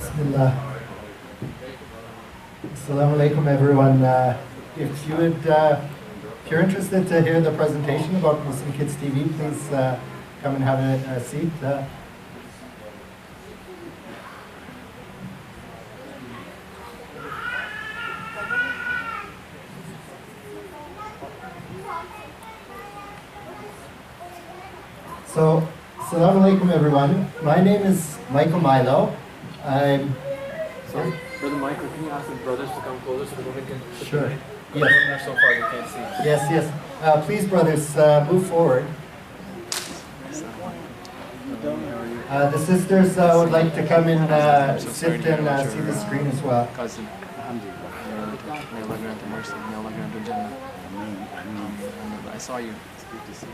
Bismillah. Assalamu alaikum, everyone. If you're interested to hear the presentation about Muslim Kids TV, please come and have a seat. So, assalamu alaikum, everyone. My name is Michael Milo. I'm sorry. Brother Michael, can you ask the brothers to come closer so the women can sit Sure. behind? Yes. The women are so far they can't see. Yes. Please, brothers, move forward. The sisters would like to come and sit and see the screen as well. Cousin, alhamdulillah. May Allah grant the mercy. May Allah grant the Jannah. I saw you. It's good to see you.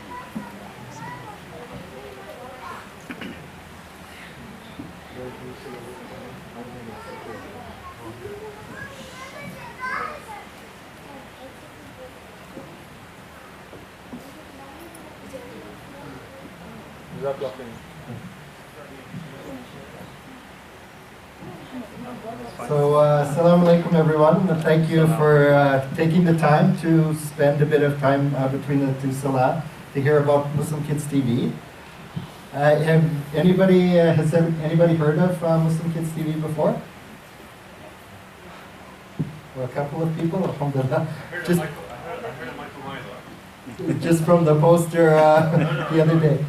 So, assalamu alaikum, everyone. Thank you for taking the time to spend a bit of time between the two salah to hear about Muslim Kids TV. Has anybody heard of Muslim Kids TV before? Well, a couple of people, alhamdulillah. Just from the poster the other day.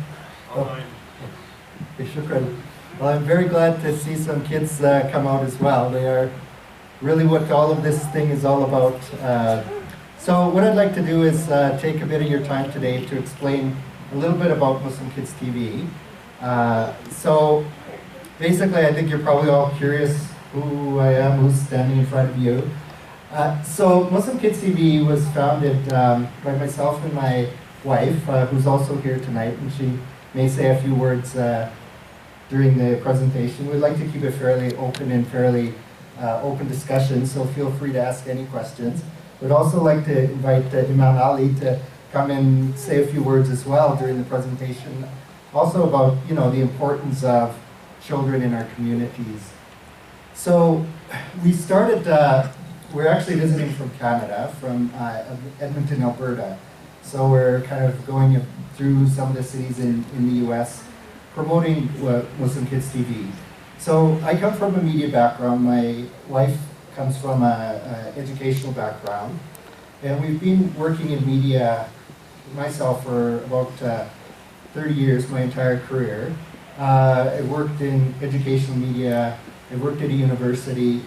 Oh. Shukran. Well, I'm very glad to see some kids come out as well. They are really what all of this thing is all about. So what I'd like to do is take a bit of your time today to explain a little bit about Muslim Kids TV. So basically, I think you're probably all curious who I am, who's standing in front of you. So Muslim Kids TV was founded by myself and my wife, who's also here tonight, and she may say a few words during the presentation. We'd like to keep it fairly open and fairly open discussion, so feel free to ask any questions. We'd also like to invite Imam Ali to come and say a few words as well during the presentation, also about the importance of children in our communities. So we started, we're actually visiting from Canada, from Edmonton, Alberta. So we're kind of going through some of the cities in the US promoting Muslim Kids TV. So I come from a media background. My wife comes from an educational background. And we've been working in media, myself, for about 30 years, my entire career. I worked in educational media, I worked at a university,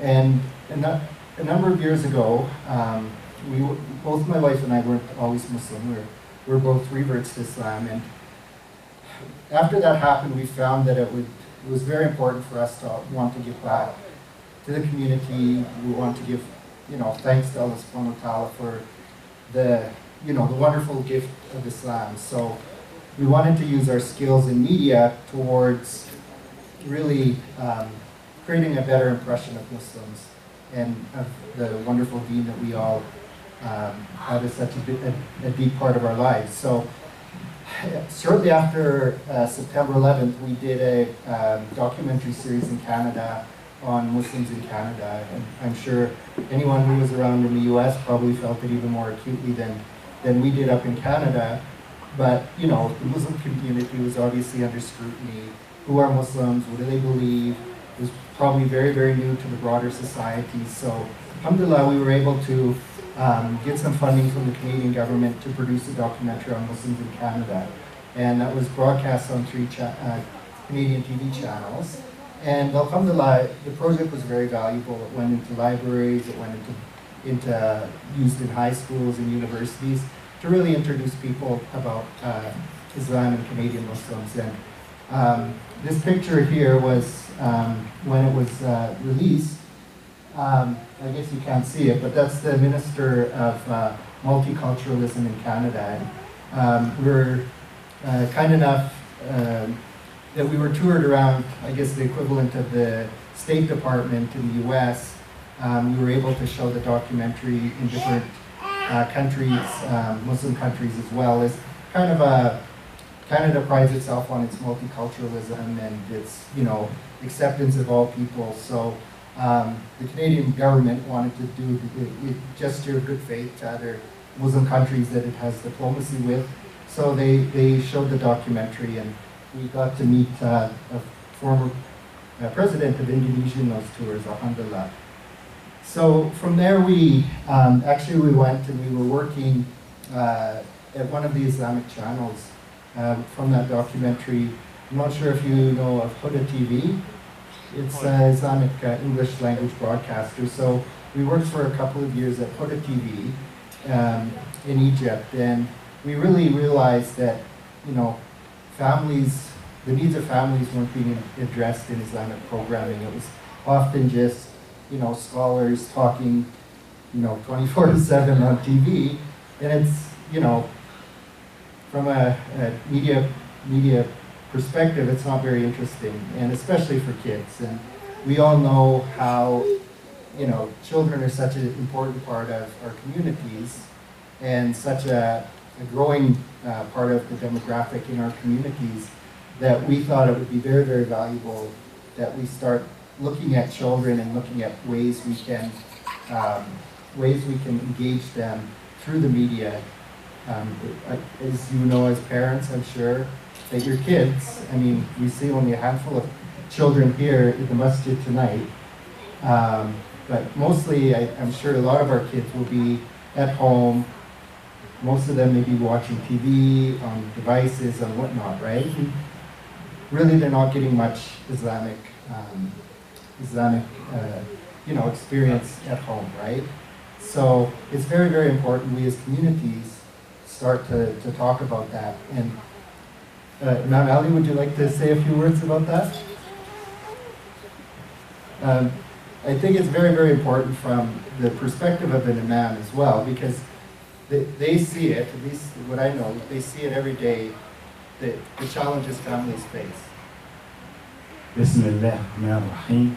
and a number of years ago, both my wife and I weren't always Muslim. We're both reverts to Islam, and after that happened, we found that it was very important for us to want to give back to the community. We want to give, thanks to Allah subhanahu wa ta'ala for the wonderful gift of Islam. So we wanted to use our skills in media towards really creating a better impression of Muslims and of the wonderful deen that we all have as such a deep part of our lives. So shortly after September 11th, we did a documentary series in Canada on Muslims in Canada, and I'm sure anyone who was around in the US probably felt it even more acutely than we did up in Canada. But the Muslim community was obviously under scrutiny. Who are Muslims? What do they believe? It was probably very, very new to the broader society. So alhamdulillah, we were able to get some funding from the Canadian government to produce a documentary on Muslims in Canada. And that was broadcast on 3 Canadian TV channels. And alhamdulillah, the project was very valuable. It went into libraries, it went into used in high schools and universities to really introduce people about Islam and Canadian Muslims. And this picture here was when it was released. I guess you can't see it, but that's the Minister of Multiculturalism in Canada. We were kind enough that we were toured around, I guess the equivalent of the State Department in the US. We were able to show the documentary in different countries, Muslim countries as well. As Canada prides itself on its multiculturalism and its, acceptance of all people. So the Canadian government wanted to do a gesture of good faith to other Muslim countries that it has diplomacy with. So they showed the documentary, and we got to meet a former president of Indonesia in those tours, Alhamdulillah. So from there we went and we were working at one of the Islamic channels from that documentary. I'm not sure if you know of Huda TV. It's an Islamic English language broadcaster. So we worked for a couple of years at Huda TV in Egypt, and we really realized that, you know, the needs of families weren't being addressed in Islamic programming. It was often just, you know, scholars talking, you know, 24/7 on TV, and it's, you know, from a media perspective, it's not very interesting, and especially for kids. And we all know how, you know, children are such an important part of our communities, and such a growing part of the demographic in our communities, that we thought it would be very, very valuable that we start looking at children and looking at ways we can engage them through the media. As you know, as parents, I'm sure that your kids, I mean, we see only a handful of children here in the masjid tonight, but mostly I'm sure a lot of our kids will be at home. Most of them may be watching TV on devices and whatnot, right? And really, they're not getting much Islamic you know, experience at home, right? So it's very, very important we as communities start to talk about that. And Imam Ali, would you like to say a few words about that? I think it's very, very important from the perspective of an imam as well, because they see it, at least what I know, they see it every day, the challenges families face. Bismillah ar-Rahman ar-Rahim.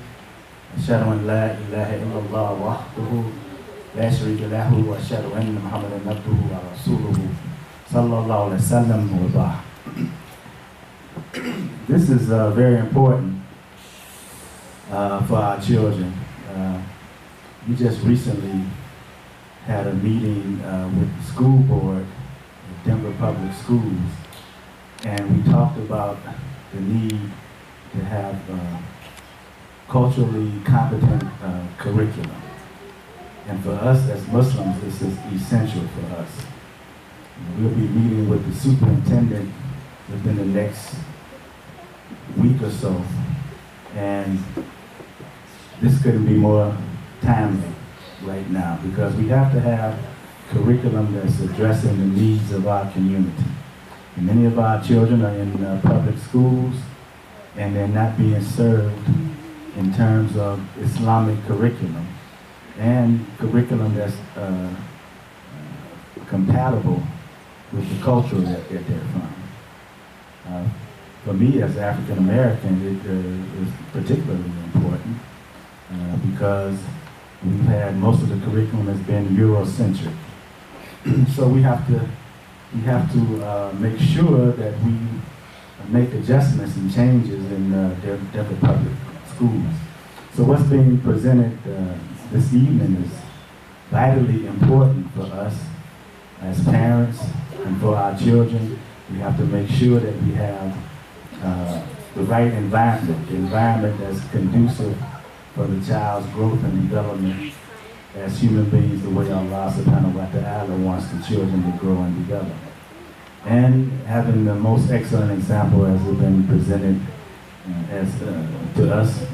Ashhadu an la ilaha illallah wahdahu la sharika lahu wa ashhadu anna Muhammadan abduhu wa rasuluhu sallallahu alaihi wasallam wa ba'd. This is very important for our children. We just recently had a meeting with the school board at Denver Public Schools, and we talked about the need to have culturally competent curriculum. And for us as Muslims, this is essential for us. We'll be meeting with the superintendent within the next week or so, and this couldn't be more timely right now, because we have to have curriculum that's addressing the needs of our community. And many of our children are in public schools, and they're not being served in terms of Islamic curriculum and curriculum that's compatible with the culture that they're from. For me as African American, it is particularly important because we've had most of the curriculum has been Eurocentric. So we have to make sure that we make adjustments and changes in different public schools. So what's being presented this evening is vitally important for us as parents and for our children. We have to make sure that we have the right environment, the environment that's conducive for the child's growth and development as human beings, the way Allah subhanahu wa ta'ala wants the children to grow and develop. And having the most excellent example as has been presented to us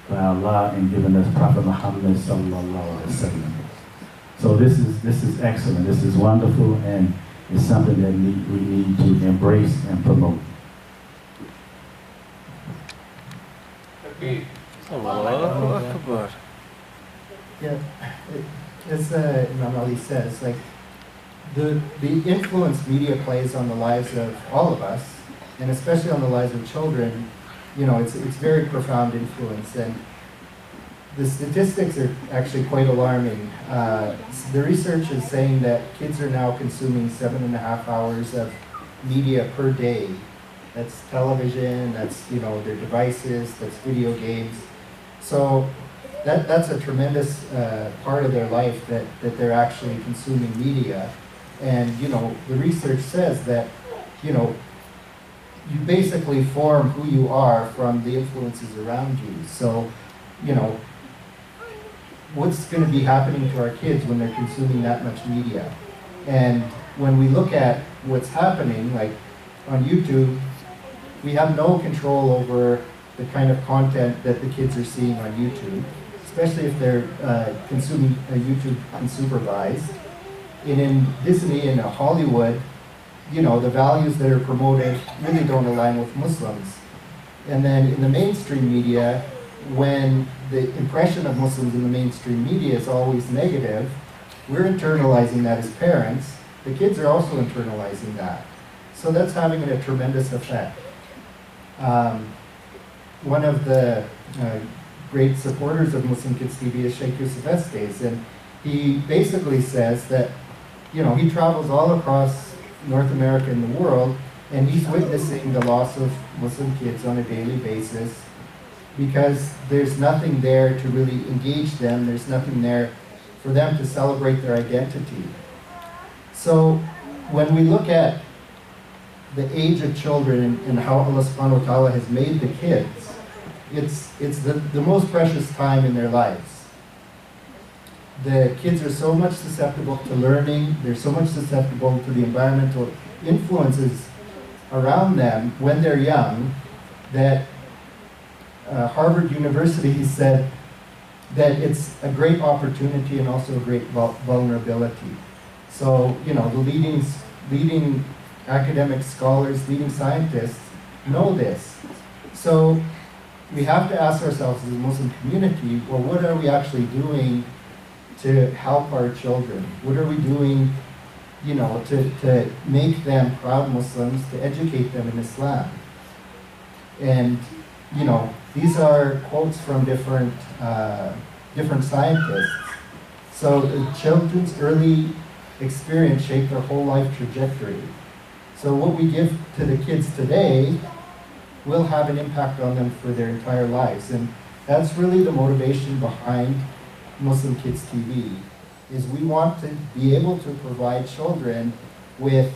by Allah and given us Prophet Muhammad sallallahu alaihi wasallam. So this is excellent, this is wonderful, and it's something that we need to embrace and promote. Allahu Akbar. Yeah, as Imam Ali says, like the influence media plays on the lives of all of us, and especially on the lives of children, you know, it's very profound influence. And the statistics are actually quite alarming. The research is saying that kids are now consuming 7.5 hours of media per day that's television, that's, you know, their devices, that's video games. So that's a tremendous part of their life that they're actually consuming media. And, you know, the research says that, you know, you basically form who you are from the influences around you. So, you know, what's going to be happening to our kids when they're consuming that much media? And when we look at what's happening, like on YouTube, we have no control over the kind of content that the kids are seeing on YouTube, especially if they're consuming YouTube unsupervised. And in Disney and Hollywood, you know, the values that are promoted really don't align with Muslims. And then in the mainstream media, when the impression of Muslims in the mainstream media is always negative, we're internalizing that as parents. The kids are also internalizing that. So that's having a tremendous effect. One of the great supporters of Muslim Kids TV is Sheikh Yusuf Estes, and he basically says that, you know, he travels all across North America and the world, and he's witnessing the loss of Muslim kids on a daily basis because there's nothing there to really engage them, there's nothing there for them to celebrate their identity. So when we look at the age of children and how Allah subhanahu wa ta'ala has made the kids, it's the most precious time in their lives. The kids are so much susceptible to learning, they're so much susceptible to the environmental influences around them when they're young that Harvard University said that it's a great opportunity and also a great vulnerability. So, you know, the leading academic scholars, leading scientists know this. So we have to ask ourselves as a Muslim community, well, what are we actually doing to help our children? What are we doing, you know, to make them proud Muslims, to educate them in Islam? And, you know, these are quotes from different scientists. So the children's early experience shaped their whole life trajectory. So what we give to the kids today will have an impact on them for their entire lives. And that's really the motivation behind Muslim Kids TV, is we want to be able to provide children with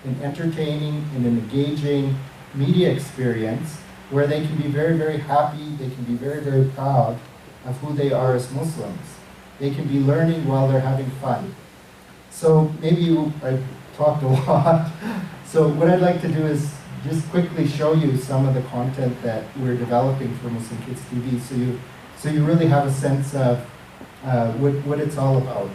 an entertaining and an engaging media experience where they can be very, very happy, they can be very, very proud of who they are as Muslims. They can be learning while they're having fun. So maybe I've talked a lot. So what I'd like to do is just quickly show you some of the content that we're developing for Muslim Kids TV, so you really have a sense of what it's all about.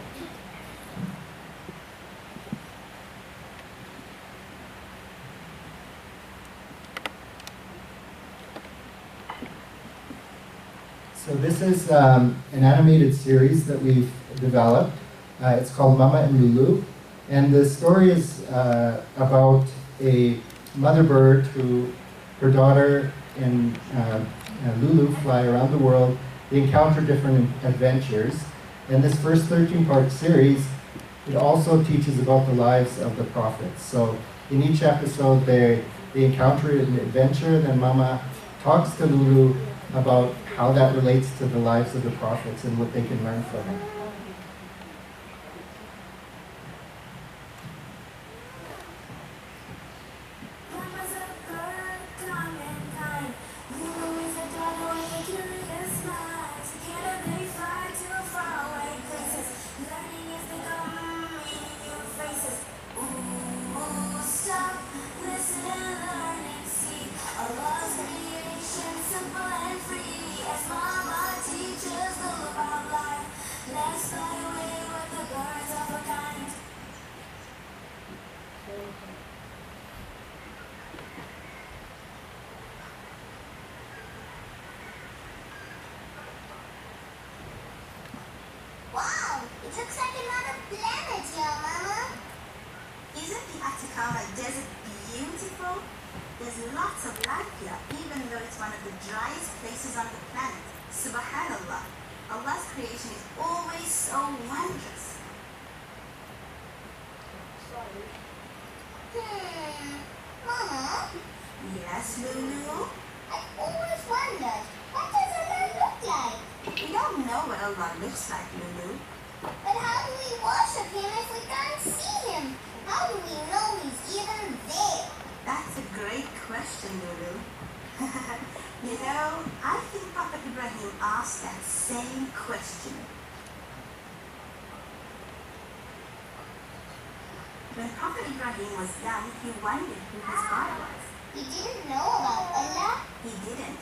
So this is an animated series that we've developed. It's called Mama and Lulu. And the story is about a mother bird who, her daughter and Lulu fly around the world. They encounter different adventures. And this first 13-part series, it also teaches about the lives of the prophets. So in each episode, they encounter an adventure, and then Mama talks to Lulu about how that relates to the lives of the prophets and what they can learn from it. There's lots of life here, even though it's one of the driest places on the planet. Subhanallah. Allah's creation is always so wondrous. Mama, Yes, Lulu? I always wondered, what does Allah look like? We don't know what Allah looks like, Lulu. But how do we worship him if we can't see him? How do we know he's even there? That's a great question, Lulu. You know, I think Prophet Ibrahim asked that same question. When Prophet Ibrahim was young, he wondered who his God was. He didn't know about Allah. He didn't.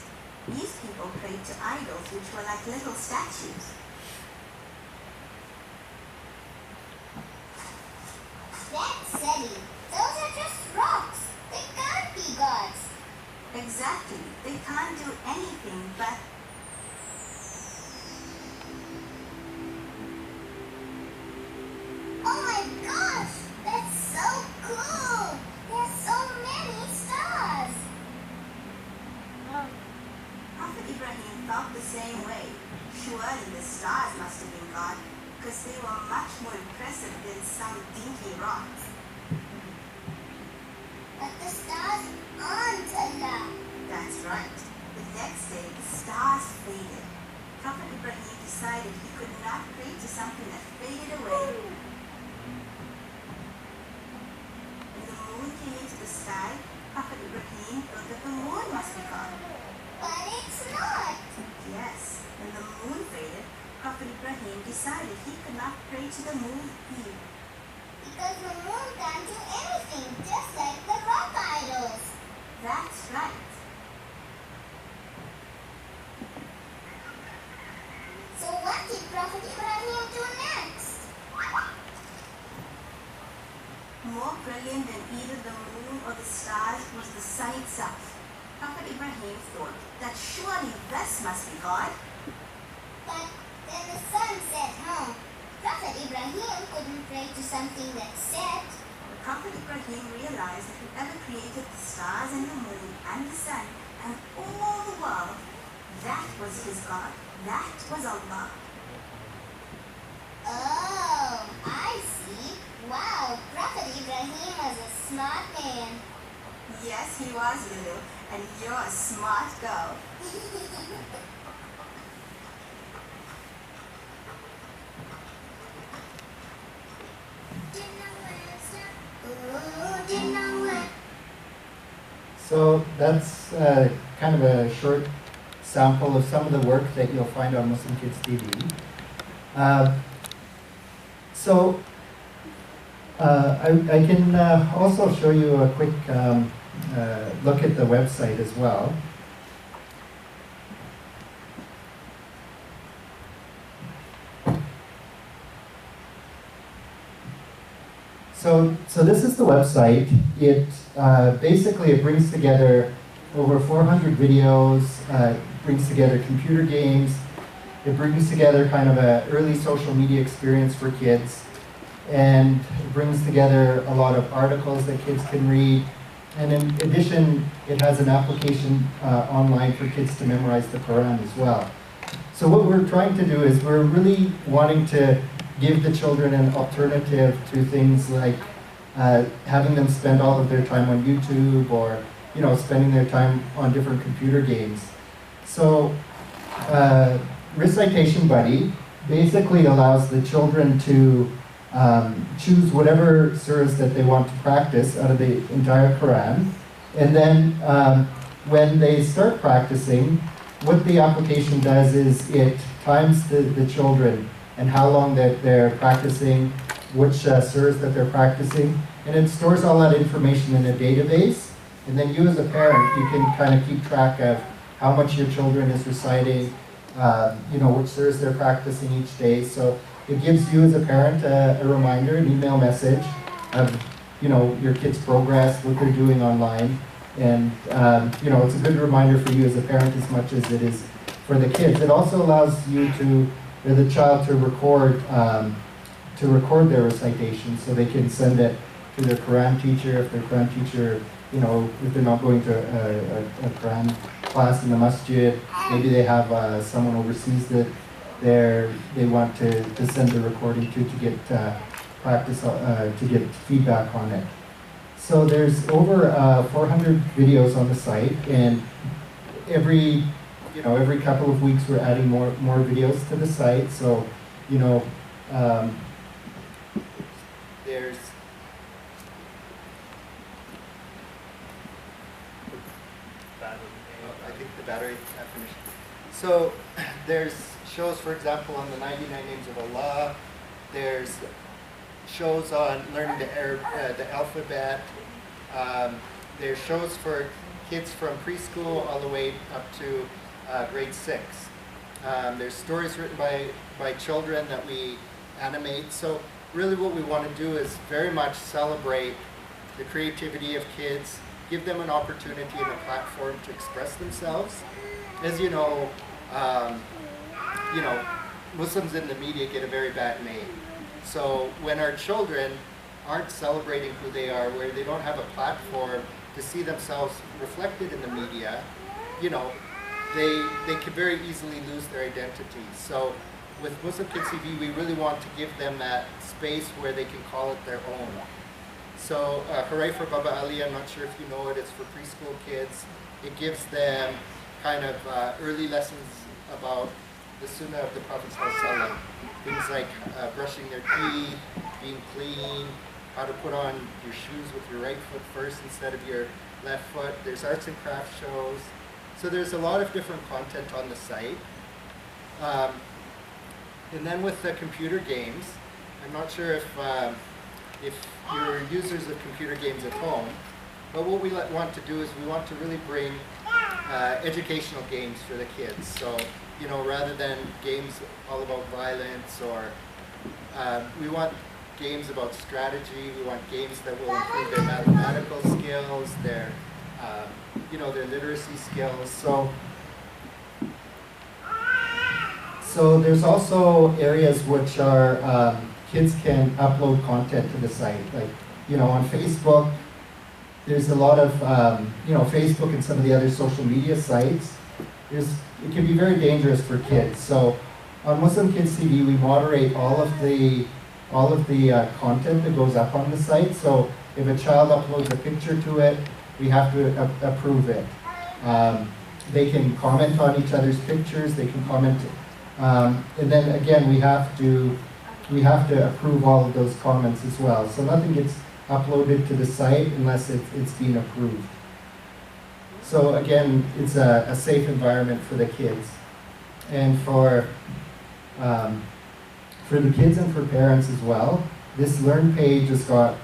These people prayed to idols which were like little statues. That's silly. Those are just rocks. They can't be gods. Exactly. They can't do anything but... Oh my gosh! That's so cool! There's so many stars! Prophet Ibrahim felt the same way. Surely the stars must have been God, because they were much more impressive than some dinky rocks. But the stars aren't Allah. That's right. The next day, the stars faded. Prophet Ibrahim decided he could not pray to something that faded away. When the moon came into the sky, Prophet Ibrahim thought that the moon must be God. But it's not. Yes, when the moon faded, Prophet Ibrahim decided he could not pray to the moon either. Because the moon can't do anything, just like the rock idols. That's right. So what did Prophet Ibrahim do next? More brilliant than either the moon or the stars was the sun itself. Prophet Ibrahim thought that surely this must be God. But then the sun set home. Prophet Ibrahim couldn't pray to something that set. But Prophet Ibrahim realized that whoever created the stars and the moon and the sun and all the world, that was his God. That was Allah. Oh, I see. Wow, Prophet Ibrahim was a smart man. Yes, he was, Lulu, and you're a smart girl. So that's kind of a short sample of some of the work that you'll find on Muslim Kids TV. I can also show you a quick look at the website as well. So this is the website. It basically it brings together over 400 videos, brings together computer games, it brings together kind of an early social media experience for kids, and it brings together a lot of articles that kids can read. And in addition, it has an application online for kids to memorize the Quran as well. So what we're trying to do is we're really wanting to give the children an alternative to things like having them spend all of their time on YouTube, or spending their time on different computer games. So Recitation Buddy basically allows the children to choose whatever surahs that they want to practice out of the entire Quran. And then when they start practicing, what the application does is it times the children and how long that they're practicing, which surahs that they're practicing, and it stores all that information in a database. And then you as a parent, you can kind of keep track of how much your children is reciting, which surahs they're practicing each day. So it gives you as a parent a reminder, an email message of your kids' progress, what they're doing online. And it's a good reminder for you as a parent as much as it is for the kids. It also allows you or the child to record their recitation, so they can send it to their Quran teacher. If their Quran teacher, if they're not going to a Quran class in the masjid, maybe they have someone overseas that they want to send the recording to get practice, to get feedback on it. So there's over 400 videos on the site, and every couple of weeks we're adding more videos to the site. So, there's I think the battery got finished. So there's shows, for example, on the 99 names of Allah. There's shows on learning the alphabet. There's shows for kids from preschool all the way up to grade 6. There's stories written by children that we animate. So really what we want to do is very much celebrate the creativity of kids, give them an opportunity and a platform to express themselves. As you know, Muslims in the media get a very bad name. So when our children aren't celebrating who they are, where they don't have a platform to see themselves reflected in the media, they can very easily lose their identity. So with Muslim Kids TV, we really want to give them that space where they can call it their own. So Hooray for Baba Ali, I'm not sure if you know it, it's for preschool kids. It gives them kind of early lessons about the Sunnah of the Prophet ﷺ. Things like brushing their teeth, being clean, how to put on your shoes with your right foot first instead of your left foot. There's arts and crafts shows. So there's a lot of different content on the site. And then with the computer games, I'm not sure if you're users of computer games at home, but what we want to do is we want to really bring educational games for the kids. So, rather than games all about violence, or we want games about strategy. We want games that will improve their mathematical skills, their literacy skills. So there's also areas which are kids can upload content to the site. Like, on Facebook, there's a lot of, Facebook and some of the other social media sites. It can be very dangerous for kids. So on Muslim Kids TV, we moderate all of the content that goes up on the site. So if a child uploads a picture to it, we have to approve it. They can comment on each other's pictures. They can comment, and then again, we have to approve all of those comments as well. So nothing gets uploaded to the site unless it's been approved. So again, it's a safe environment for the kids, and for the kids and for parents as well. This Learn page has got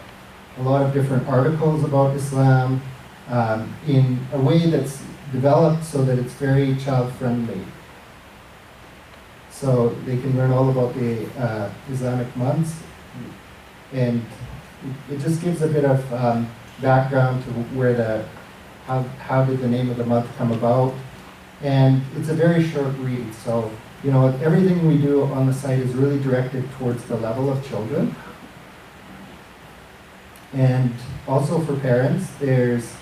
a lot of different articles about Islam in a way that's developed so that it's very child-friendly. So they can learn all about the Islamic months, and it just gives a bit of background to where how did the name of the month come about, and it's a very short read. So everything we do on the site is really directed towards the level of children. And also for parents, there's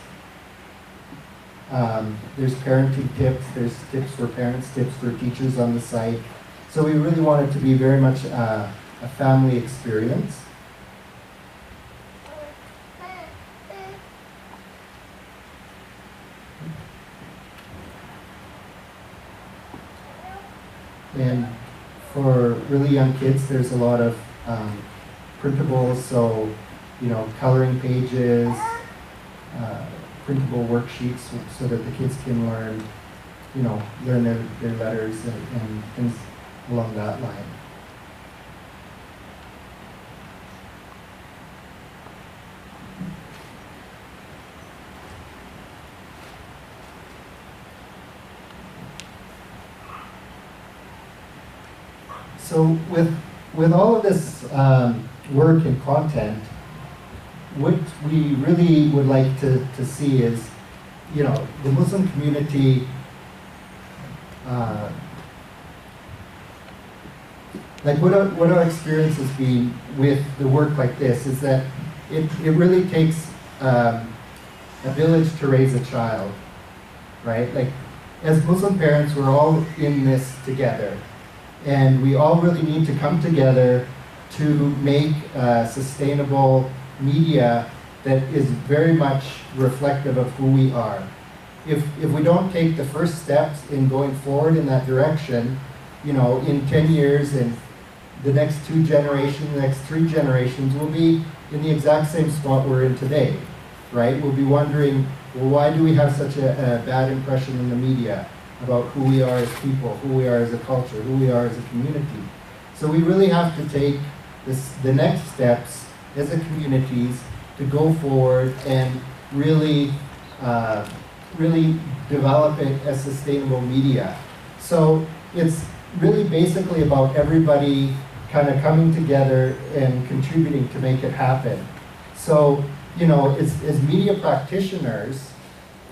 parenting tips, there's tips for parents, tips for teachers on the site. So we really want it to be very much a family experience. And for really young kids, there's a lot of printables, so coloring pages, printable worksheets, so that the kids can learn their letters and things along that line. So with all of this work and content, what we really would like to see is, the Muslim community, like what our experience has been with the work like this is that it really takes a village to raise a child, right? Like, as Muslim parents, we're all in this together. And we all really need to come together to make sustainable media that is very much reflective of who we are. If we don't take the first steps in going forward in that direction, you know, in 10 years and the next 2 generations, the next 3 generations, we'll be in the exact same spot we're in today, right? We'll be wondering, well, why do we have such a bad impression in the media about who we are as people, who we are as a culture, who we are as a community? So we really have to take the next steps as a communities to go forward and really, really develop it as sustainable media. So it's really basically about everybody kind of coming together and contributing to make it happen. So, you know, as media practitioners,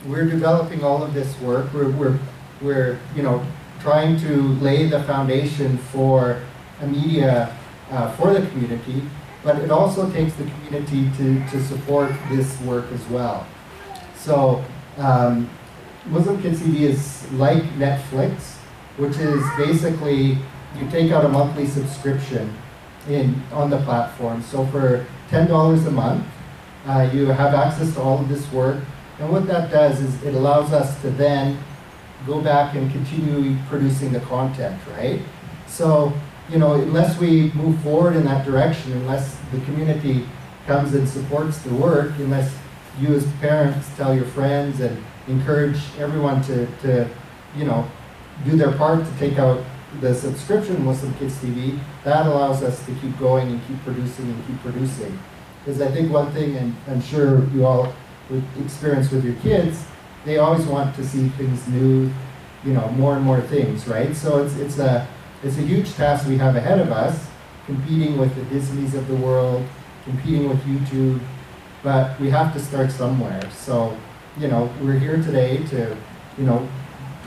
we're developing all of this work. We're you know, trying to lay the foundation for a media for the community, but it also takes the community to support this work as well. So Muslim Kids TV is like Netflix, which is basically you take out a monthly subscription on the platform. So for $10 a month, you have access to all of this work. And what that does is it allows us to then go back and continue producing the content, right? So, you know, unless we move forward in that direction, unless the community comes and supports the work, unless you as parents tell your friends and encourage everyone to you know, do their part to take out the subscription Muslim Kids TV, that allows us to keep going and keep producing and keep producing. Because I think one thing, and I'm sure you all would experience with your kids, they always want to see things new, you know, more and more things, right? So it's a huge task we have ahead of us, competing with the Disneys of the world, competing with YouTube, but we have to start somewhere. So, you know, we're here today to, you know,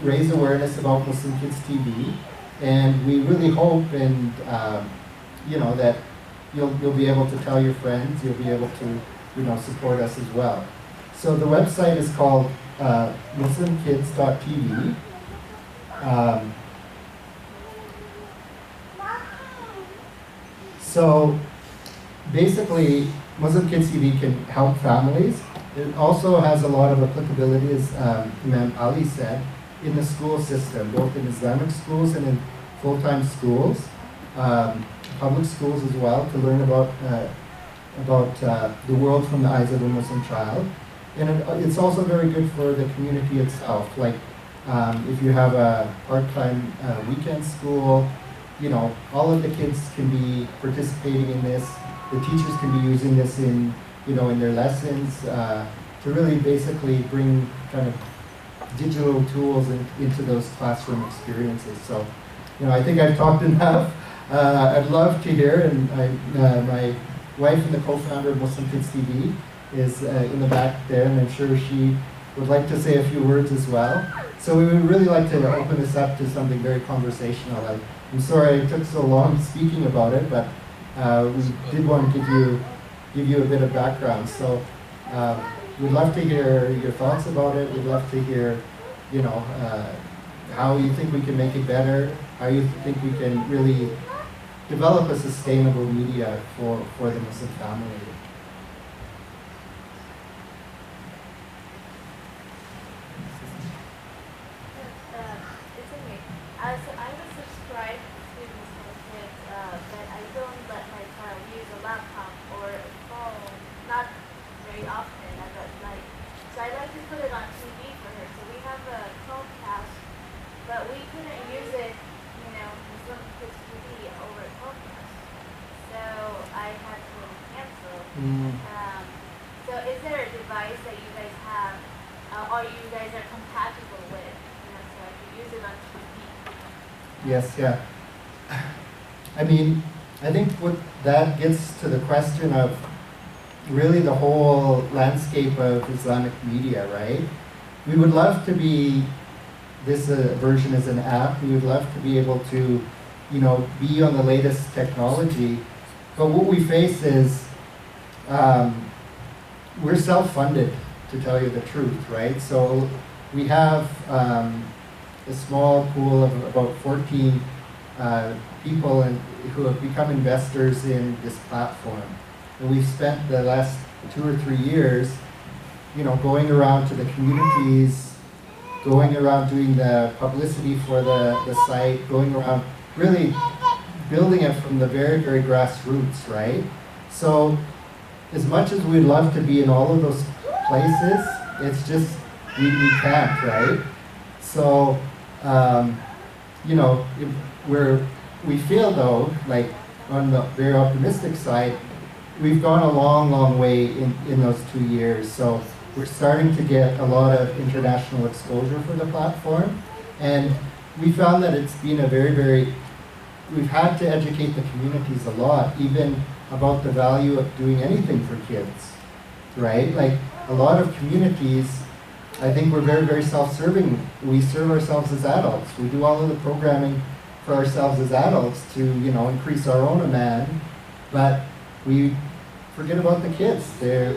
raise awareness about Muslim Kids TV, and we really hope and you know, that you'll be able to tell your friends, you'll be able to, you know, support us as well. So the website is called muslimkids.tv. So basically, Muslim Kids TV can help families. It also has a lot of applicability, as Imam Ali said, in the school system, both in Islamic schools and in full-time schools, public schools as well, to learn about the world from the eyes of a Muslim child. And it's also very good for the community itself. Like if you have a part-time weekend school, you know, all of the kids can be participating in this. The teachers can be using this in, you know, in their lessons to really basically bring kind of digital tools into those classroom experiences. So, you know, I think I've talked enough. I'd love to hear, and my wife and the co-founder of Muslim Kids TV is in the back there, and I'm sure she would like to say a few words as well. So we would really like to open this up to something very conversational. I'm sorry I took so long speaking about it, but we did want to give you a bit of background. So we'd love to hear your thoughts about it. We'd love to hear, you know, how you think we can make it better, how you think we can really develop a sustainable media for the Muslim family. It's okay. So I was subscribed to Muslim Kids, but I don't let my child use a laptop or a phone, not very often at night. So I like to put it on TV for her. So we have a Chromecast, but we couldn't use it, you know, Muslim Kids TV over Chromecast. So I had to cancel. So is there a device that you guys have, or you guys are compatible with? So I could use it on TV. Yes, yeah. I mean, I think what that gets to the question of really the whole landscape of Islamic media, right? We would love to be, this version is an app, we would love to be able to, you know, be on the latest technology, but what we face is we're self-funded, to tell you the truth, right? So we have a small pool of about 14 people who have become investors in this platform. And we've spent the last 2 or 3 years, going around to the communities, going around doing the publicity for the site, going around really building it from the very, very grassroots, right? So as much as we'd love to be in all of those places, it's just, we can't, right? So, we feel though, like on the very optimistic side, we've gone a long, long way in those 2 years. So we're starting to get a lot of international exposure for the platform. And we found that it's been a very, very, we've had to educate the communities a lot, even about the value of doing anything for kids, right? Like a lot of communities, I think we're very, very self-serving. We serve ourselves as adults. We do all of the programming for ourselves as adults to, increase our own demand, but we forget about the kids. They're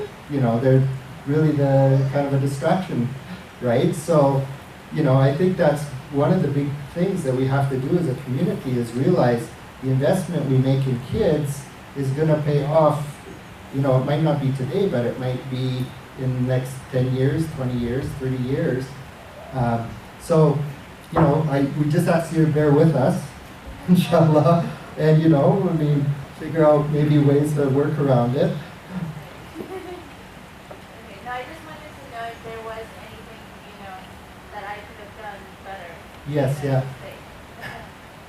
really the kind of a distraction, right? So, I think that's one of the big things that we have to do as a community is realize the investment we make in kids is going to pay off. It might not be today, but it might be in the next 10 years, 20 years, 30 years. We just ask you to bear with us, inshallah, and figure out maybe ways to work around it. Okay, no, I just wanted to know if there was anything, that I could have done better. Yes, yeah.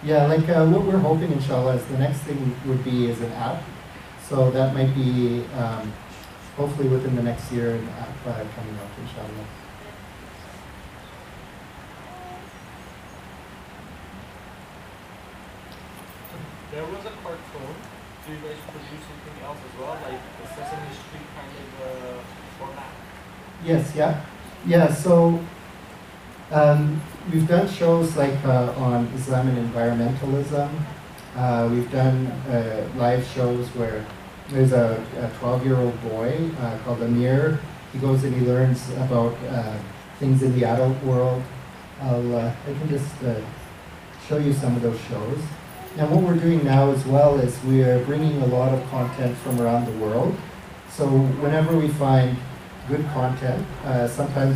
Yeah, like what we're hoping, inshallah, is the next thing would be is an app. So that might be hopefully within the next year, an app coming out, inshallah. There was a cartoon. Do you guys produce something else as well, like the Sesame Street kind of format? Yes, yeah. Yeah, so we've done shows like on Islam and environmentalism. We've done live shows where there's a 12-year-old boy called Amir. He goes and he learns about things in the adult world. I can just show you some of those shows. And what we're doing now as well is we are bringing a lot of content from around the world. So whenever we find good content, sometimes,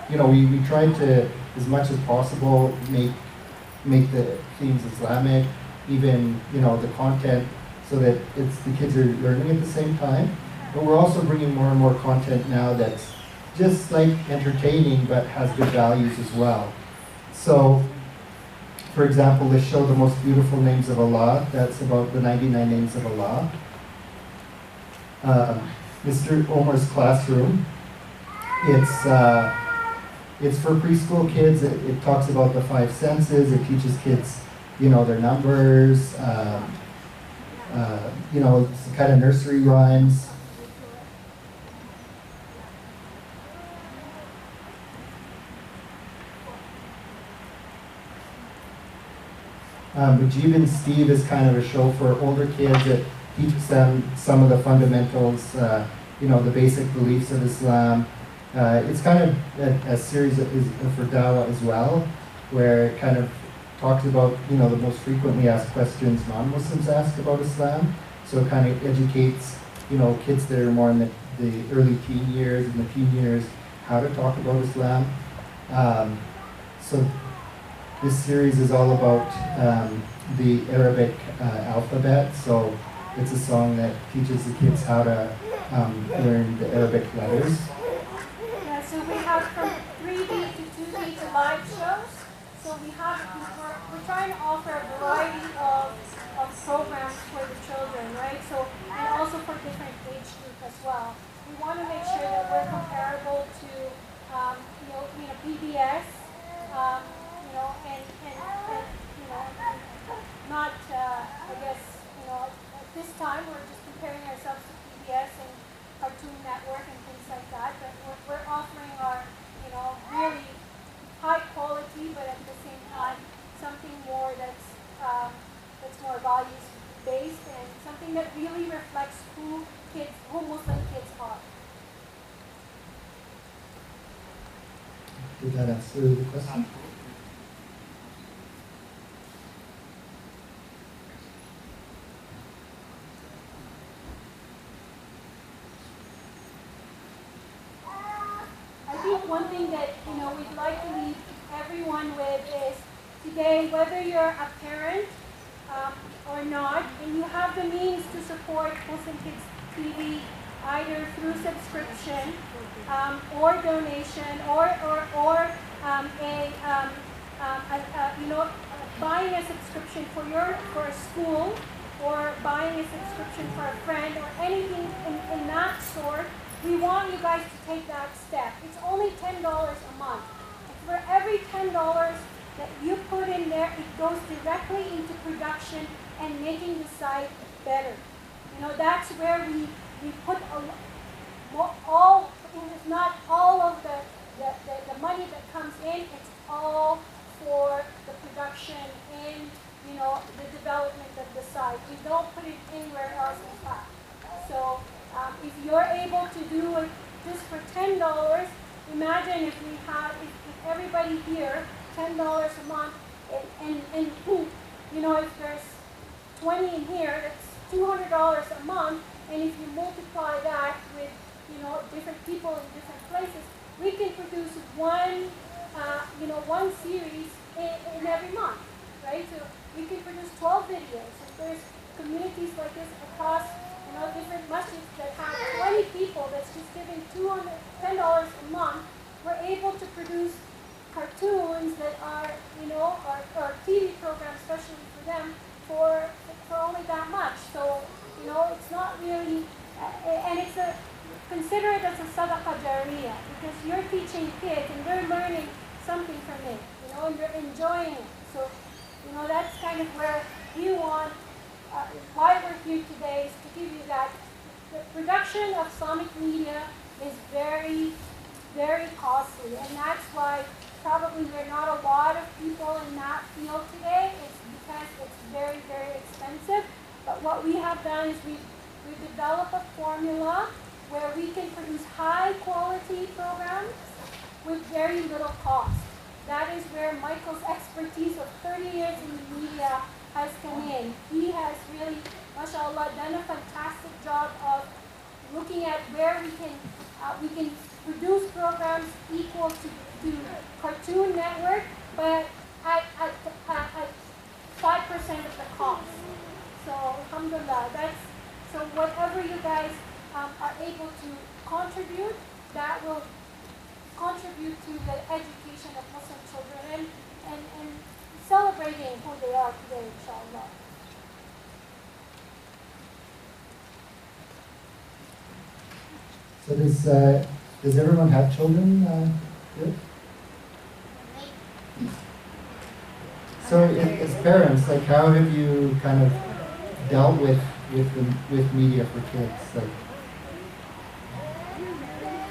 we try to, as much as possible, make the themes Islamic, even, the content, so that the kids are learning at the same time. But we're also bringing more and more content now that's just like entertaining, but has good values as well. So, for example, let's show the most beautiful names of Allah. That's about the 99 names of Allah. Mr. Omar's classroom. It's for preschool kids. It talks about the 5 senses. It teaches kids, their numbers. It's kind of nursery rhymes. Mujib and Steve is kind of a show for older kids that teaches them some of the fundamentals, the basic beliefs of Islam. It's kind of a series that is for dawah as well, where it kind of talks about, the most frequently asked questions non-Muslims ask about Islam. So it kind of educates, kids that are more in the early teen years and the teen years how to talk about Islam. So this series is all about the Arabic alphabet. So it's a song that teaches the kids how to learn the Arabic letters. Yeah, so we have from 3D to 2D to live shows. So we're trying to offer a variety of programs for the children, right? So, and also for different age group as well. We want to make sure that we're comparable to, PBS, not, at this time we're just comparing ourselves to PBS and Cartoon Network and things like that, but we're offering our, really high quality, but at the same time, something more that's more values based and something that really reflects who Muslim kids are. Did that answer the question? one thing that we'd like to leave everyone with is today, whether you're a parent or not, and you have the means to support Muslim Kids TV either through subscription or donation or buying a subscription for a school or buying a subscription for a friend or anything in that sort. We want you guys to take that step. It's only $10 a month. And for every $10 that you put in there, it goes directly into production and making the site better. That's where we put all, if not all of the money that comes in, it's all for the production and the development of the site. We don't put it anywhere else in fact. So if you're able to do it just for $10, imagine if everybody here, $10 a month, and if there's 20 in here, that's $200 a month, and if you multiply that with different people in different places, we can produce one series in every month, right? So we can produce 12 videos. If there's communities like this across different masjids that have 20 people that's just giving $10 a month, we're able to produce cartoons that are, or TV programs, especially for them, for only that much. So, it's not really, and consider it as a sadaqah jariyah, because you're teaching kids and they're learning something from it, and they're enjoying it. So, that's kind of where we want, why we're here today is to give you that. The production of Islamic media is very, very costly, and that's why probably there are not a lot of people in that field today. It's because it's very, very expensive. But what we have done is we've developed a formula where we can produce high quality programs with very little cost. That is where Michael's expertise of 30 years in the media has come in. He has really, mashallah, done a fantastic job of looking at where we can produce programs equal to Cartoon Network, but at 5% of the cost. So, alhamdulillah, so whatever you guys are able to contribute, that will contribute to the education of Muslim children and celebrating who they are today, inshallah. So does everyone have children here? So as parents, like, how have you kind of dealt with media for kids? Like,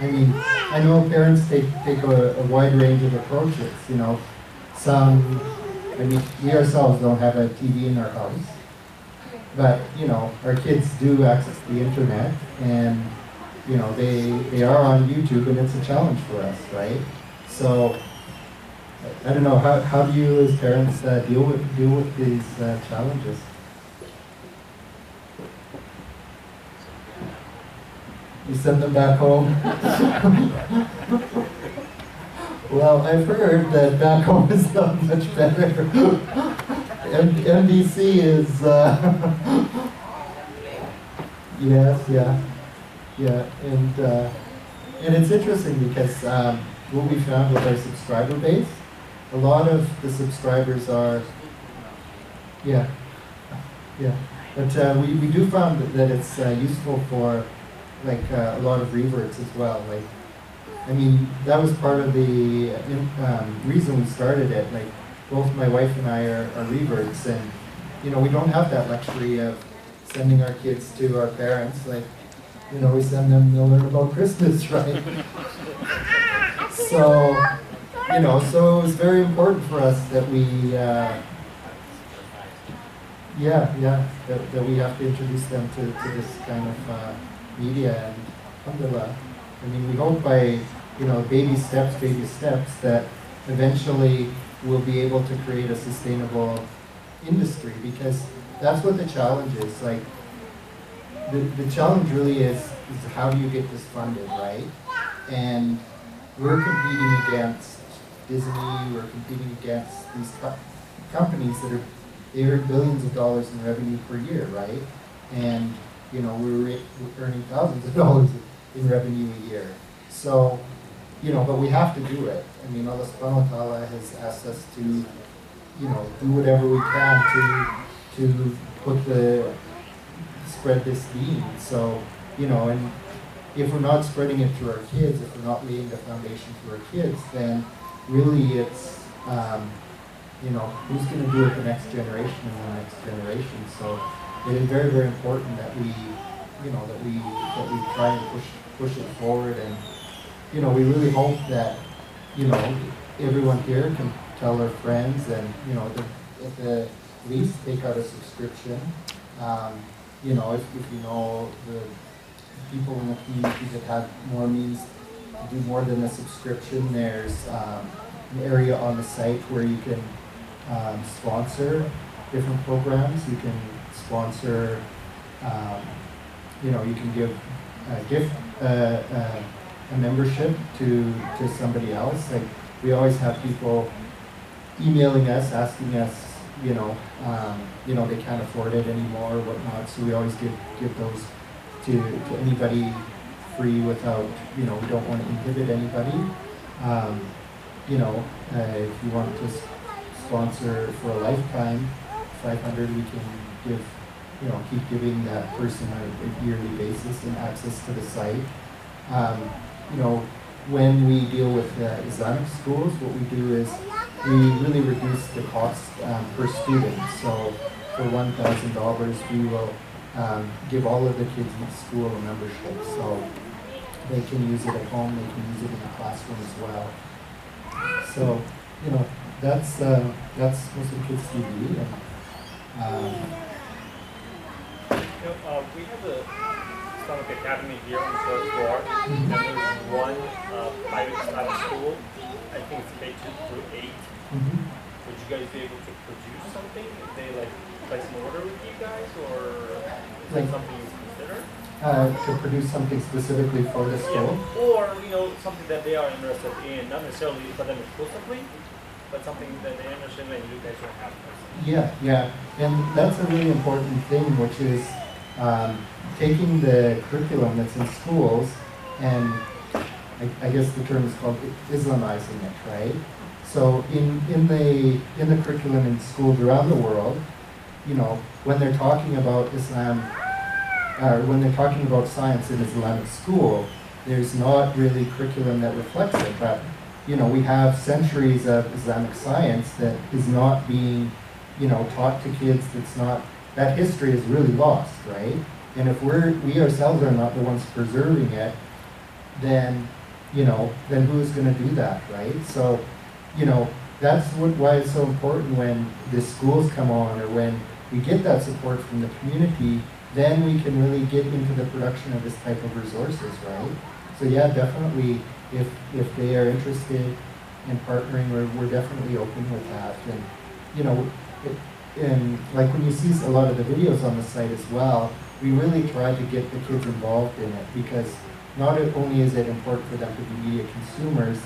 I mean, I know parents take a wide range of approaches. Some, I mean, we ourselves don't have a TV in our house, but our kids do access the internet, and they are on YouTube, and it's a challenge for us, right? So I don't know, how do you as parents deal with these challenges? You send them back home? Well, I've heard that back home is not much better. NBC is, yes, yeah, and it's interesting because what we found with our subscriber base, a lot of the subscribers are, but we do find that it's useful for like a lot of reverts as well. Like, I mean, that was part of the reason we started it. Like, both my wife and I are reverts, and we don't have that luxury of sending our kids to our parents. Like, we send them, they'll learn about Christmas, right? So, so it was very important for us that we, that we have to introduce them to this kind of media, and alhamdulillah. I mean, we hope by, baby steps, that eventually we'll be able to create a sustainable industry, because that's what the challenge is. Like, the challenge really is how do you get this funded, right? And we're competing against Disney, we're competing against these companies that they earn billions of dollars in revenue per year, right? And, you know, we're earning thousands of dollars in revenue a year. So, you know, but we have to do it. I mean, Allah subhanahu wa ta'ala has asked us to, you know, do whatever we can to spread this deen. So, you know, and if we're not spreading it to our kids, if we're not laying the foundation for our kids, then really it's, you know, who's going to do it the next generation and the next generation. So it is very, very important that we, you know, that we try and push it forward. And, you know, we really hope that, you know, everyone here can tell their friends and, you know, at the least take out a subscription. You know, if you know the people in the community that have more means to do more than a subscription, there's an area on the site where you can sponsor different programs. You can sponsor, you know, you can give a gift, a membership to somebody else. Like, we always have people emailing us, asking us, you know, they can't afford it anymore or whatnot. So we always give those to anybody free without, you know, we don't want to inhibit anybody. You know, if you want to sponsor for a lifetime, 500, we can give, you know, keep giving that person a yearly basis and access to the site. You know, when we deal with Islamic schools, what we do is we really reduce the cost per student. So for $1,000, we will give all of the kids in the school a membership. So they can use it at home, they can use it in the classroom as well. So, you know, that's Muslim Kids TV. We have a Islamic Academy here on the fourth floor, and there's one private Islamic school. I think it's K2 through 8. Would you guys be able to produce something if they like place an order with you guys, or is that something you consider? To produce something specifically for the school? Yeah. Or, you know, something that they are interested in, not necessarily for them exclusively, but something that they're interested in and you guys don't have. Yeah. And that's a really important thing, which is taking the curriculum that's in schools and I guess the term is called Islamizing it, right? So in the curriculum in schools around the world, you know, when they're talking about Islam, when they're talking about science in Islamic school, there's not really curriculum that reflects it. But, you know, we have centuries of Islamic science that is not being, you know, taught to kids. That history is really lost, right? And if we ourselves are not the ones preserving it, then, you know, then who's going to do that, right? So, you know, that's why it's so important when the schools come on, or when we get that support from the community, then we can really get into the production of this type of resources, right? So yeah, definitely, if they are interested in partnering, we're definitely open with that. And, you know, and like when you see a lot of the videos on the site as well, we really try to get the kids involved in it, because not only is it important for them to be media consumers,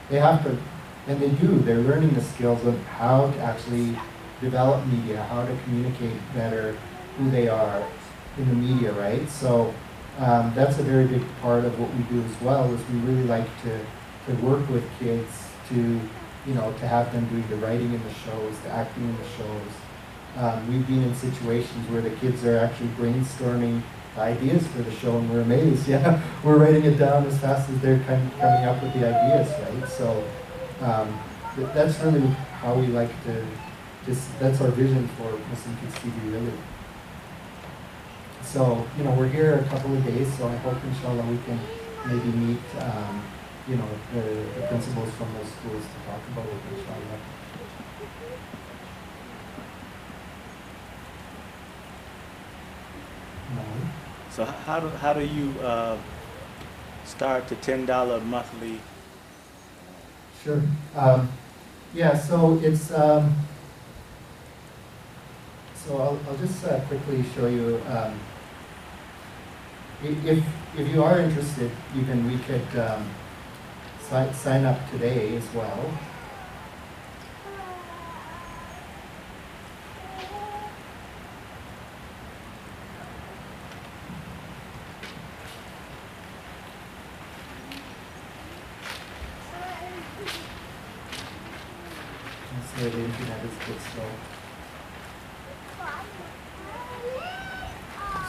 they have to, and they do, they're learning the skills of how to actually develop media, how to communicate better who they are in the media, right? So that's a very big part of what we do as well, is we really like to work with kids to, you know, to have them doing the writing in the shows, the acting in the shows. We've been in situations where the kids are actually brainstorming ideas for the show, and we're amazed. Yeah, we're writing it down as fast as they're coming up with the ideas, right? So that's really how we like to, that's our vision for Muslim Kids TV, really. So, you know, we're here a couple of days, so I hope, inshallah, we can maybe meet, you know, the principals from those schools to talk about it, inshallah. So how do you start the $10 monthly? Sure. Yeah, so it's, so I'll just quickly show you, if you are interested, we could sign up today as well. So the internet is a bit slow.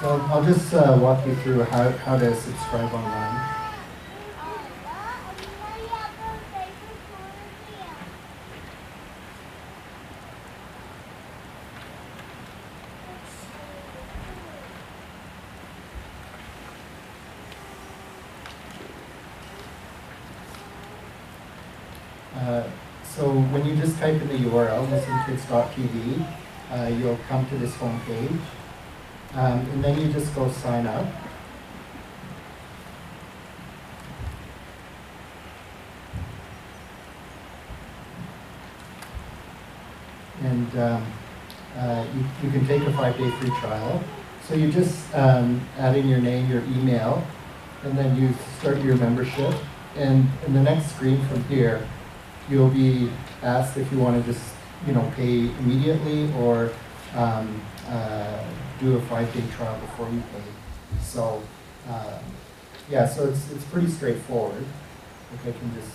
So I'll just walk you through how to subscribe online. So when you just type in the URL, muslimkids.tv, you'll come to this home page. And then you just go sign up. And you can take a 5-day free trial. So you just add in your name, your email, and then you start your membership. And in the next screen from here, you'll be asked if you want to just, pay immediately or do a 5-day trial before you pay. So, yeah, so it's pretty straightforward. If I can just,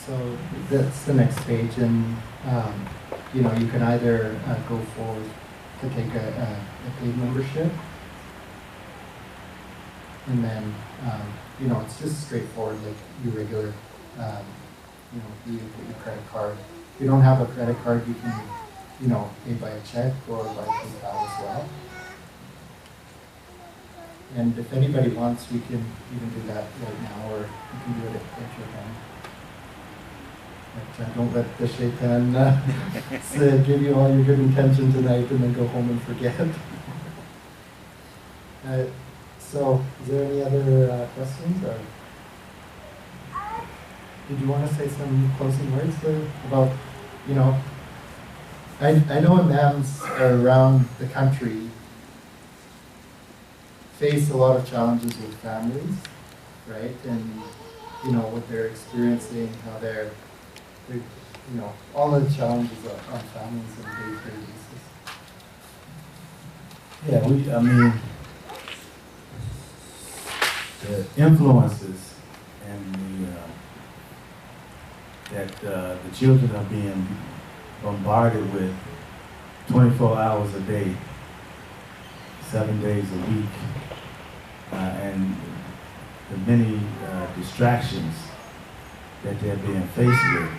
So that's the next page, and you can either go forward to take a paid membership, and then it's just straightforward like your regular, you input your credit card. If you don't have a credit card, you can pay by a check or by PayPal as well. And if anybody wants, we can even do that right now, or you can do it at your home. But don't let the shaitan give you all your good intention tonight and then go home and forget. So, is there any other questions? Or did you want to say some closing words about, I know imams around the country face a lot of challenges with families, right? And, what they're experiencing, how they're all the challenges on families on a day-to-day basis. Yeah, the influences and that the children are being bombarded with 24 hours a day, 7 days a week, and the many distractions that they're being faced with.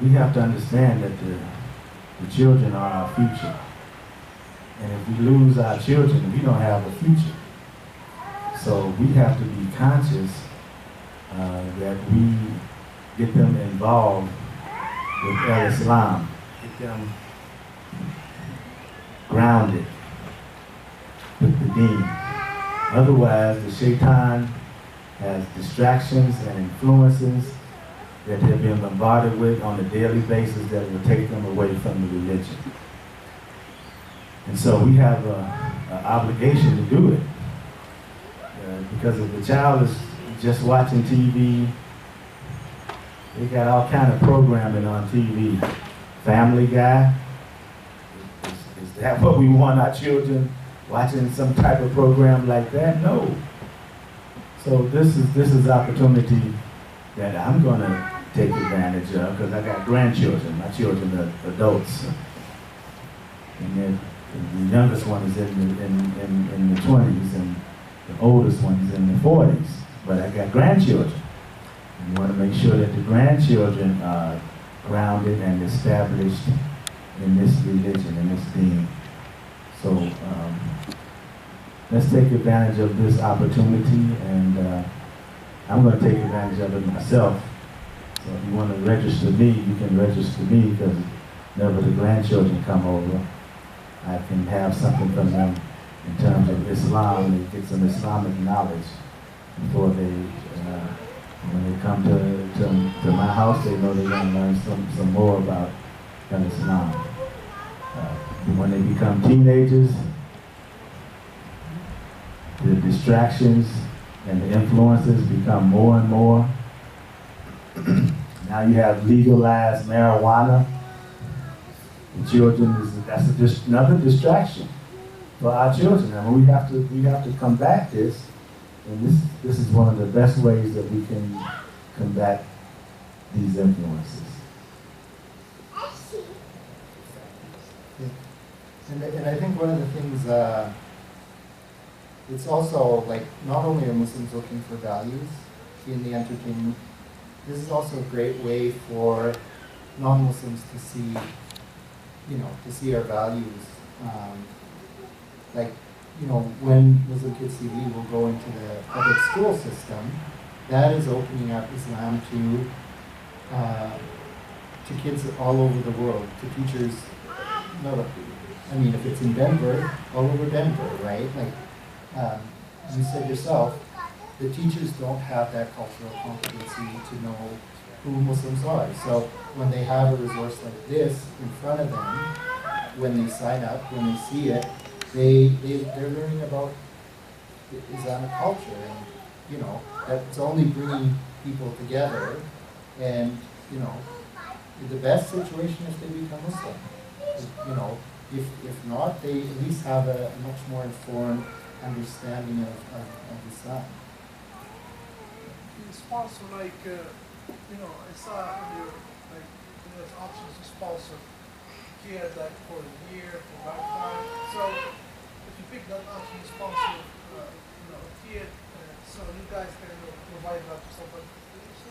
We have to understand that the children are our future. And if we lose our children, we don't have a future. So we have to be conscious that we get them involved with Islam, get them grounded with the deen. Otherwise, the shaitan has distractions and influences that they're being bombarded with on a daily basis that will take them away from the religion. And so we have an obligation to do it. Because if the child is just watching TV, they got all kind of programming on TV. Family Guy, is that what we want our children watching, some type of program like that? No. So this is opportunity that I'm going to take advantage of because I got grandchildren. My children are adults. And then the youngest one is in the 20s and the oldest one is in the 40s. But I got grandchildren. And we want to make sure that the grandchildren are grounded and established in this religion, in this deen. So let's take advantage of this opportunity, and I'm going to take advantage of it myself. So if you want to register me, you can register me because whenever the grandchildren come over, I can have something from them in terms of Islam, they get some Islamic knowledge before they, when they come to my house, they know they're going to learn some more about Islam. When they become teenagers, the distractions and the influences become more and more. Now you have legalized marijuana. The children, that's just another distraction for our children. I mean, we have to combat this, and this is one of the best ways that we can combat these influences. And I think one of the things, it's also like, not only are Muslims looking for values in the entertainment, this is also a great way for non-Muslims to see, to see our values. Like, when Muslim Kids TV will go into the public school system, that is opening up Islam to kids all over the world, to teachers, if it's in Denver, all over Denver, right? Like, you said yourself, the teachers don't have that cultural competency to know who Muslims are. So when they have a resource like this in front of them, when they sign up, when they see it, they're learning about Islamic culture, and that's only bringing people together. And the best situation is they become Muslim. If not, they at least have a much more informed understanding of Islam. You sponsor I saw earlier, there's options to sponsor kids like for a year, for lifetime. So if you pick that option to sponsor, a kid, so you guys can provide that to somebody.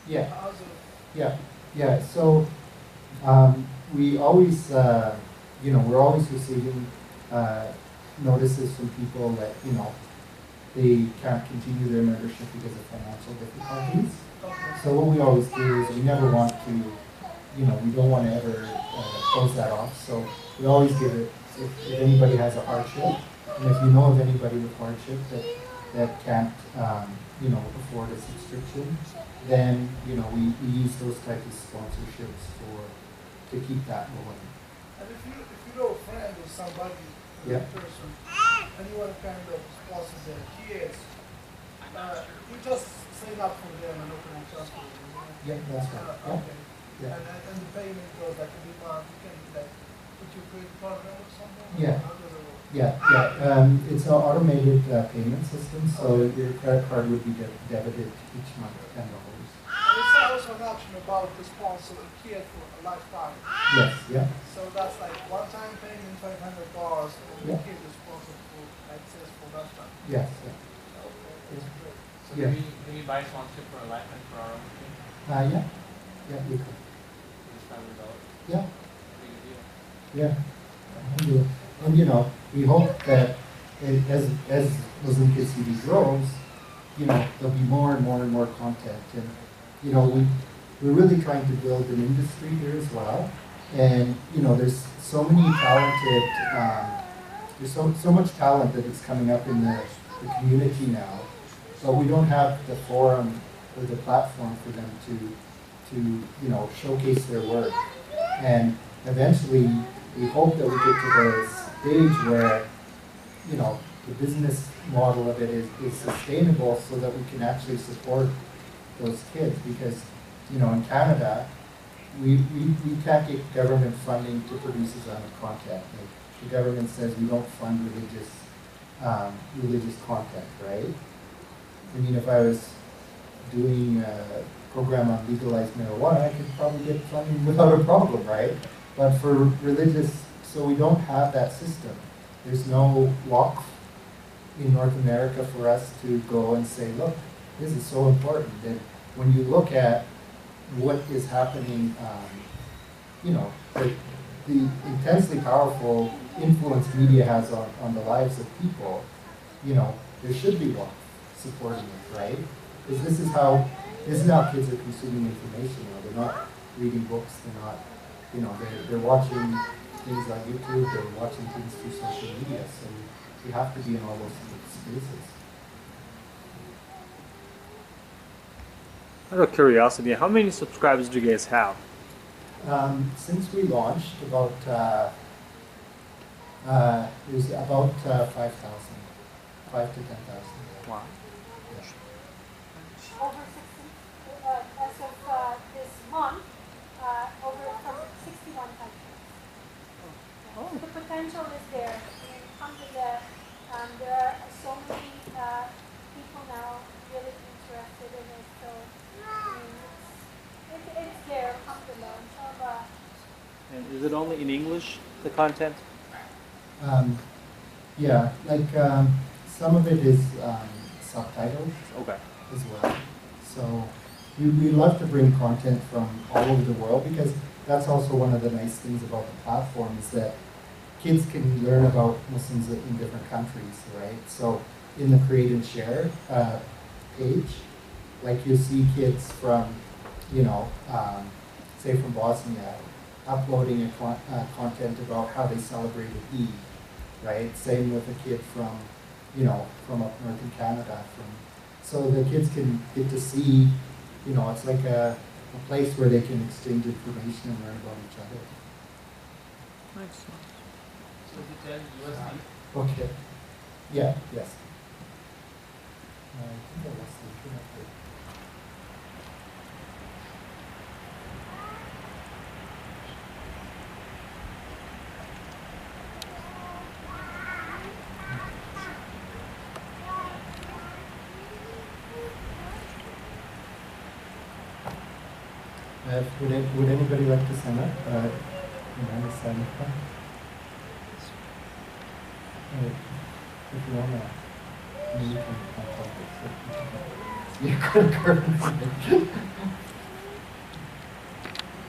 Yeah. Yeah. So we always, we're always receiving notices from people that they can't continue their membership because of financial difficulties. So what we always do is we never want to, we don't want to ever close that off. So we always give it, if anybody has a hardship, and if you know of anybody with hardship that can't, afford a subscription, then, we use those types of sponsorships to keep that going. And if you know a friend or somebody, person, and you want to kind of sponsor their kids, you just sign up for them and open a trust for them. Yeah, that's right. Okay. Yeah. And the payment goes like every month. You can put your credit card or something. Yeah. How does it work? Yeah. It's an automated payment system, so your credit card would be debited each month, $10. And it's also an option about to sponsor a kid for a lifetime. Yes. Yeah. So that's like one-time payment, $500, and the Yeah. kid is sponsored for access for lifetime. Yes. Okay, Yeah. great. So Yeah. do we buy sponsorship for a lifetime for our own team? Yeah. Yeah. We could. Just $500. Yeah. Big deal. Yeah. And we hope that as Muslim Kids TV grows, there'll be more and more and more content. And we're really trying to build an industry here as well. And there's so many talented, there's so much talent that is coming up in the community now, but we don't have the forum or the platform for them to showcase their work. And eventually, we hope that we get to the stage where the business model of it is sustainable, so that we can actually support those kids. Because in Canada, we can't get government funding to produce Islamic content. Like, the government says we don't fund religious content, right? I mean, if I was doing a program on legalized marijuana, I could probably get funding without a problem, right? But for religious, so we don't have that system. There's no waqf in North America for us to go and say, look, this is so important. And when you look at what is happening, the intensely powerful influence media has on the lives of people, there should be waqf supporting it, right? Because this is how kids are consuming information. They're not reading books, they're not you know, they're watching things on YouTube, they're watching things through social media, so we have to be in all those spaces. Out of curiosity, how many subscribers do you guys have? Since we launched, about it was about 5,000, 5 to 10,000. Wow. Over 60, as of this month, over from 61 countries. Oh. So the potential is there. In Alhamdulillah, there are so many people now really interested in it. So it's there, Alhamdulillah, inshallah. And is it only in English, the content? Yeah, like some of it is subtitled Okay. as well. So we love to bring content from all over the world because that's also one of the nice things about the platform is that kids can learn about Muslims in different countries, right? So in the Create and Share page, like you see kids from, you know, say from Bosnia, uploading a content about how they celebrated Eid, right? Same with a kid from, you know, from up north in Canada. So the kids can get to see, you know, it's like a place where they can exchange information and learn about each other. Nice. So to tell USD. Okay. Yeah, yes. I think I lost the internet there. Would anybody like to sign up? Amanda, sign up. If you want to, you can contact us. Yeah,